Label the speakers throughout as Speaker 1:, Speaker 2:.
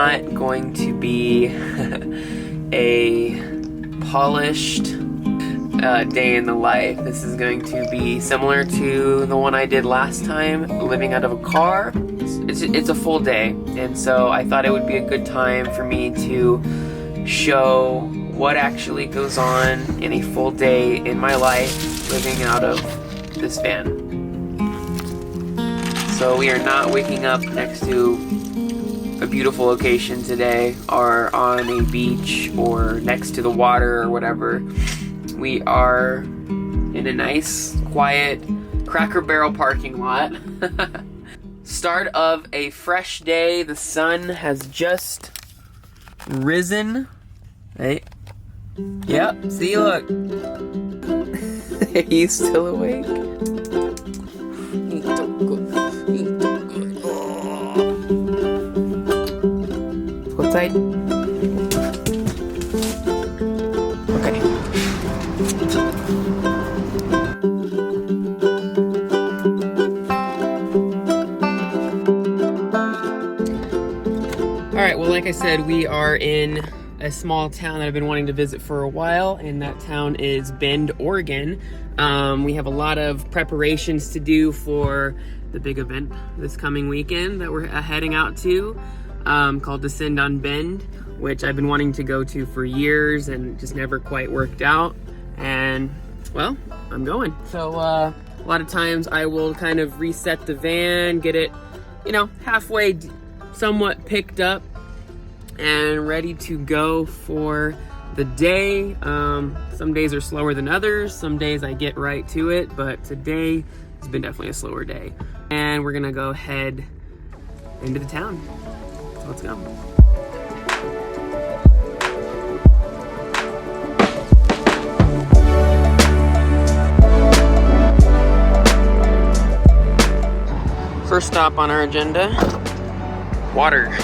Speaker 1: not going to be a polished day in the life. This is going to be similar to the one I did last time, living out of a car. It's a full day, and so I thought it would be a good time for me to show what actually goes on in a full day in my life living out of this van. So we are not waking up next to a beautiful location today or on a beach or next to the water or whatever. We are in a nice, quiet Cracker Barrel parking lot. Start of a fresh day. The sun has just risen. Hey. Yep, see, look. He's still awake. He's so good. He's so good. Oh. What side? Okay. Alright, well, like I said, we are in a small town that I've been wanting to visit for a while, and that town is Bend, Oregon. We have a lot of preparations to do for the big event this coming weekend that we're heading out to, called Descend on Bend, which I've been wanting to go to for years and just never quite worked out. And, well, I'm going. So, a lot of times I will kind of reset the van, get it, you know, halfway somewhat picked up and ready to go for the day. Some days are slower than others. Some days I get right to it, but today has been definitely a slower day. And we're gonna go head into the town. So let's go. First stop on our agenda, water.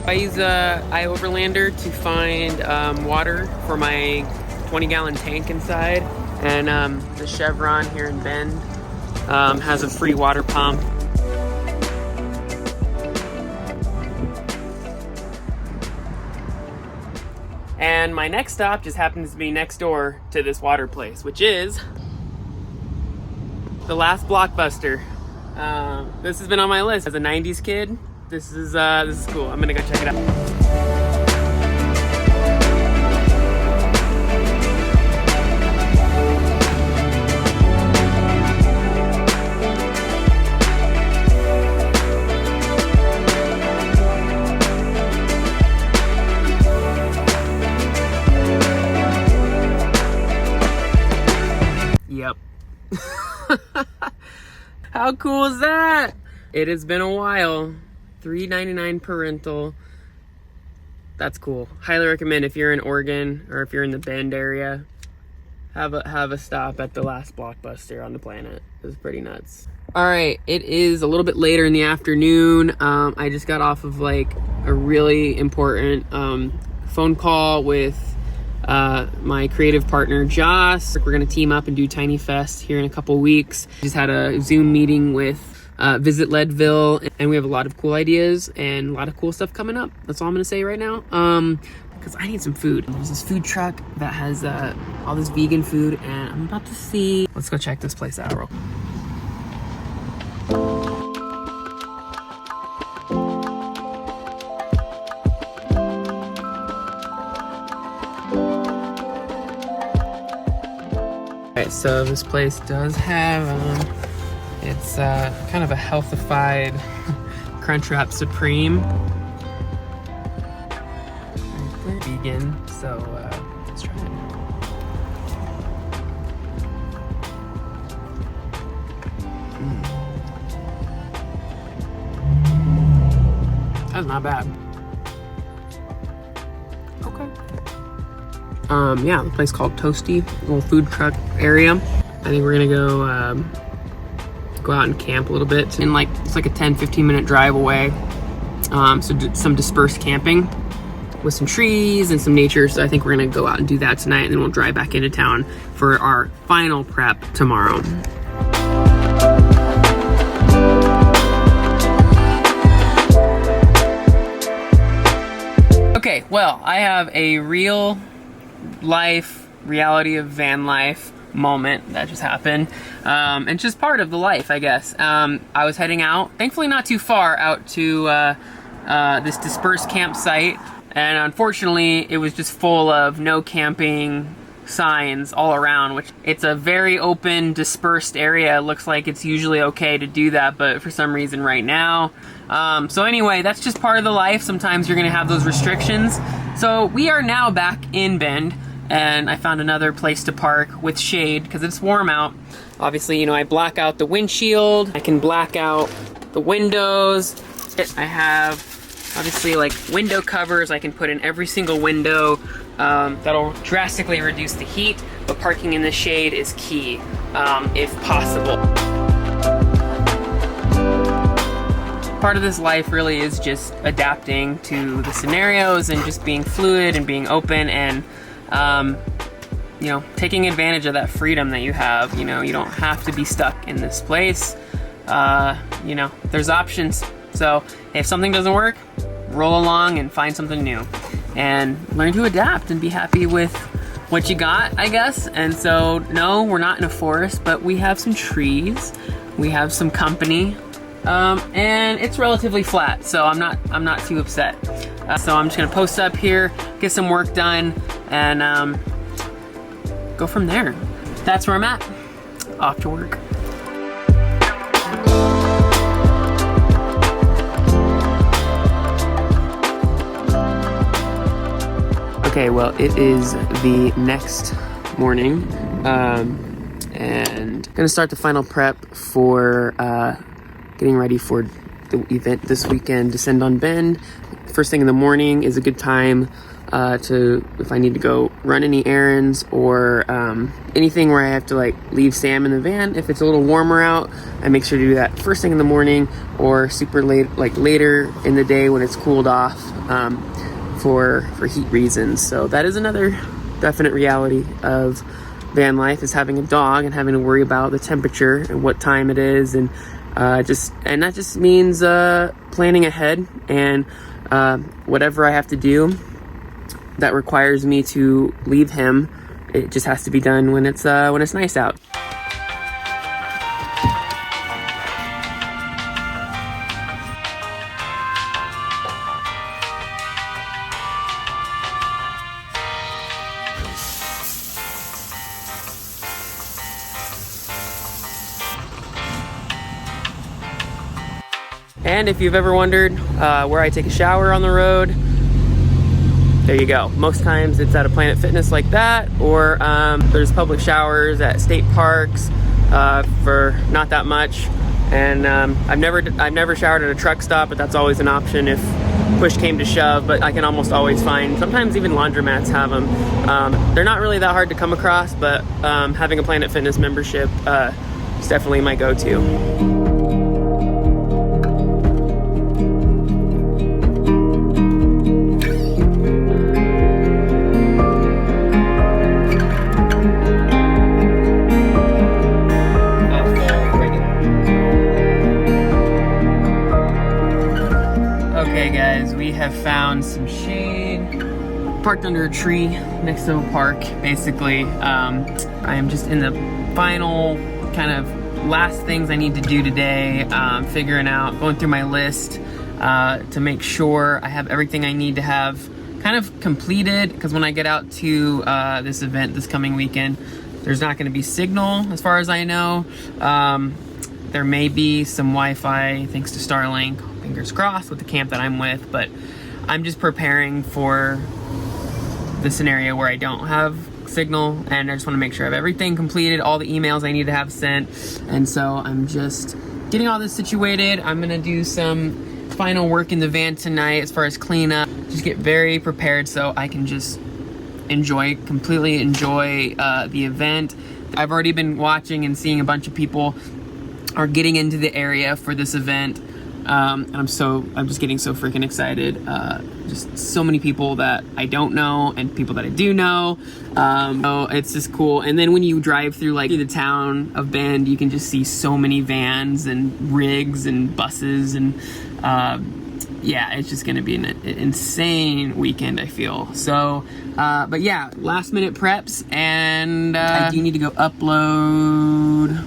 Speaker 1: I use a iOverlander to find water for my 20-gallon tank inside, and the Chevron here in Bend has a free water pump. And my next stop just happens to be next door to this water place, which is the last Blockbuster. This has been on my list as a 90s kid. This is cool. I'm gonna go check it out. Yep. How cool is that? It has been a while. $3.99 per rental. That's cool. Highly recommend if you're in Oregon or if you're in the Bend area, have a stop at the last Blockbuster on the planet. It was pretty nuts. All right, it is a little bit later in the afternoon. I just got off of like a really important phone call with my creative partner Joss. We're gonna team up and do Tiny Fest here in a couple weeks. Just had a Zoom meeting with Visit Leadville, and we have a lot of cool ideas and a lot of cool stuff coming up. That's all I'm gonna say right now, because I need some food. There's this food truck that has all this vegan food, and I'm about to see. Let's go check this place out real quick. Alright, so this place does have it's kind of a healthified crunchwrap supreme. We're vegan, so let's try it. That's not bad. Okay. Yeah, the place called Toasty, little food truck area. I think we're gonna go go out and camp a little bit. And like it's like a 10-15 minute drive away. So do some dispersed camping. with some trees and some nature. So I think we're gonna go out and do that tonight, and then we'll drive back into town for our final prep tomorrow. Okay, well, I have a real life reality of van life moment that just happened, and just part of the life, I guess. I was heading out, thankfully not too far, out to this dispersed campsite, and unfortunately it was just full of no camping signs all around, which it's a very open, dispersed area. It looks like it's usually okay to do that, but for some reason right now. So anyway, that's just part of the life. Sometimes you're gonna have those restrictions. So we are now back in Bend, and I found another place to park with shade because it's warm out. Obviously, you know, I black out the windshield. I can black out the windows. I have, obviously, like window covers I can put in every single window. That'll drastically reduce the heat, but parking in the shade is key, if possible. Part of this life really is just adapting to the scenarios and just being fluid and being open and, you know, taking advantage of that freedom that you have. You know, you don't have to be stuck in this place. You know, there's options. So if something doesn't work, roll along and find something new and learn to adapt and be happy with what you got, I guess. And so, no, we're not in a forest, but we have some trees. We have some company. And it's relatively flat, so I'm not too upset. So I'm just gonna post up here, get some work done, and go from there. That's where I'm at. Off to work. Okay, well, it is the next morning, and I'm gonna start the final prep for getting ready for the event this weekend, Descend on Bend. First thing in the morning is a good time to, if I need to go run any errands or anything where I have to like leave Sam in the van. If it's a little warmer out, I make sure to do that first thing in the morning or super late, like later in the day when it's cooled off, for heat reasons. So that is another definite reality of van life, is having a dog and having to worry about the temperature and what time it is, and that just means planning ahead, and whatever I have to do that requires me to leave him, it just has to be done when it's nice out. And if you've ever wondered where I take a shower on the road, there you go. Most times it's at a Planet Fitness like that, or there's public showers at state parks for not that much. And I've never showered at a truck stop, but that's always an option if push came to shove. But I can almost always find, sometimes even laundromats have them. They're not really that hard to come across, but having a Planet Fitness membership is definitely my go-to. Have found some shade, parked under a tree next to a park. Basically, I am just in the final kind of last things I need to do today, figuring out, going through my list to make sure I have everything I need to have kind of completed, because when I get out to this event this coming weekend, there's not going to be signal as far as I know. There may be some Wi-Fi thanks to Starlink, fingers crossed, with the camp that I'm with, but I'm just preparing for the scenario where I don't have signal, and I just want to make sure I have everything completed, all the emails I need to have sent. And so I'm just getting all this situated. I'm gonna do some final work in the van tonight as far as cleanup, just get very prepared so I can just completely enjoy the event. I've already been watching and seeing a bunch of people are getting into the area for this event. And I'm just getting so freaking excited. Just so many people that I don't know and people that I do know. So it's just cool. And then when you drive through the town of Bend, you can just see so many vans and rigs and buses and yeah, it's just gonna be an insane weekend, I feel. So, but yeah, last minute preps, and I do need to go upload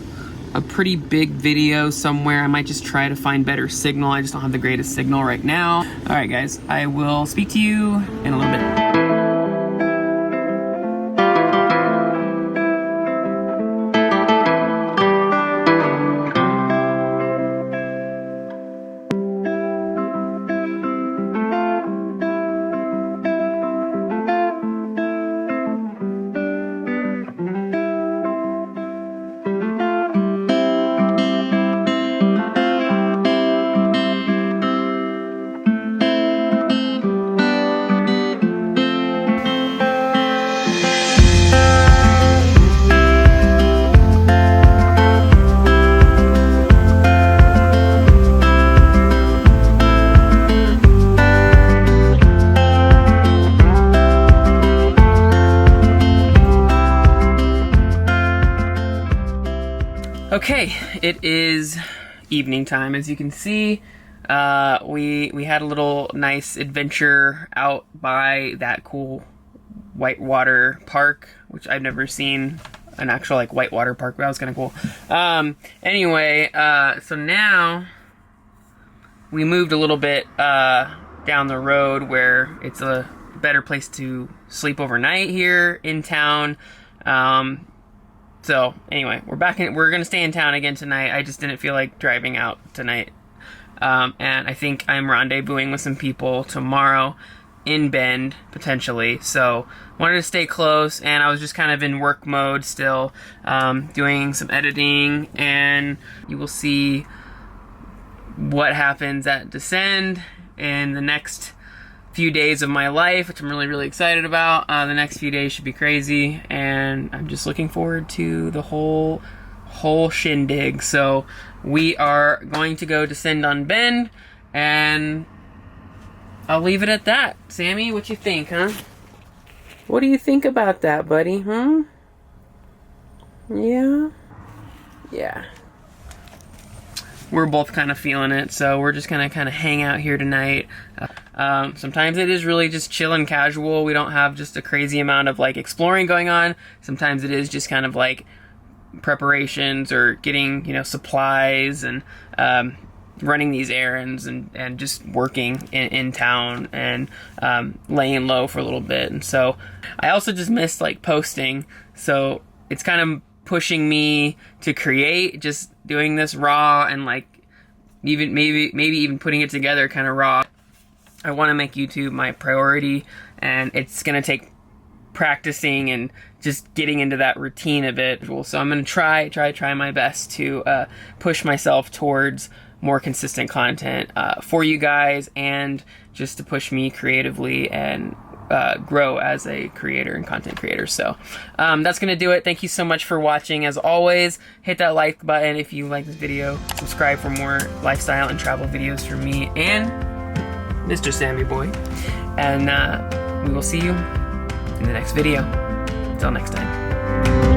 Speaker 1: a pretty big video somewhere. I might just try to find better signal. I just don't have the greatest signal right now. All right, guys, I will speak to you in a little bit. Okay, it is evening time. As you can see, we had a little nice adventure out by that cool whitewater park, which I've never seen an actual whitewater park, but that was kind of cool. Anyway, so now we moved a little bit down the road where it's a better place to sleep overnight here in town. So anyway, we're gonna stay in town again tonight. I just didn't feel like driving out tonight. And I think I'm rendezvousing with some people tomorrow in Bend, potentially. So wanted to stay close, and I was just kind of in work mode still, doing some editing, and you will see what happens at Descend in the next few days of my life, which I'm really, really excited about. The next few days should be crazy, and I'm just looking forward to the whole shindig. So we are going to go Descend on Bend, and I'll leave it at that. Sammy, what you think, huh? What do you think about that, buddy, huh? Yeah? Yeah. We're both kind of feeling it, so we're just gonna kind of hang out here tonight. Sometimes it is really just chill and casual. We don't have just a crazy amount of exploring going on. Sometimes it is just kind of preparations or getting supplies and running these errands and just working in town and laying low for a little bit. And so I also just missed posting, so it's kind of pushing me to create, just doing this raw and even maybe even putting it together kind of raw. I want to make YouTube my priority, and it's gonna take practicing and just getting into that routine of it. So I'm gonna try my best to push myself towards more consistent content for you guys, and just to push me creatively and grow as a creator and content creator. So that's gonna do it. Thank you so much for watching. As always, hit that like button if you like this video. Subscribe for more lifestyle and travel videos from me and Mr. Sammy Boy. And we will see you in the next video. Until next time.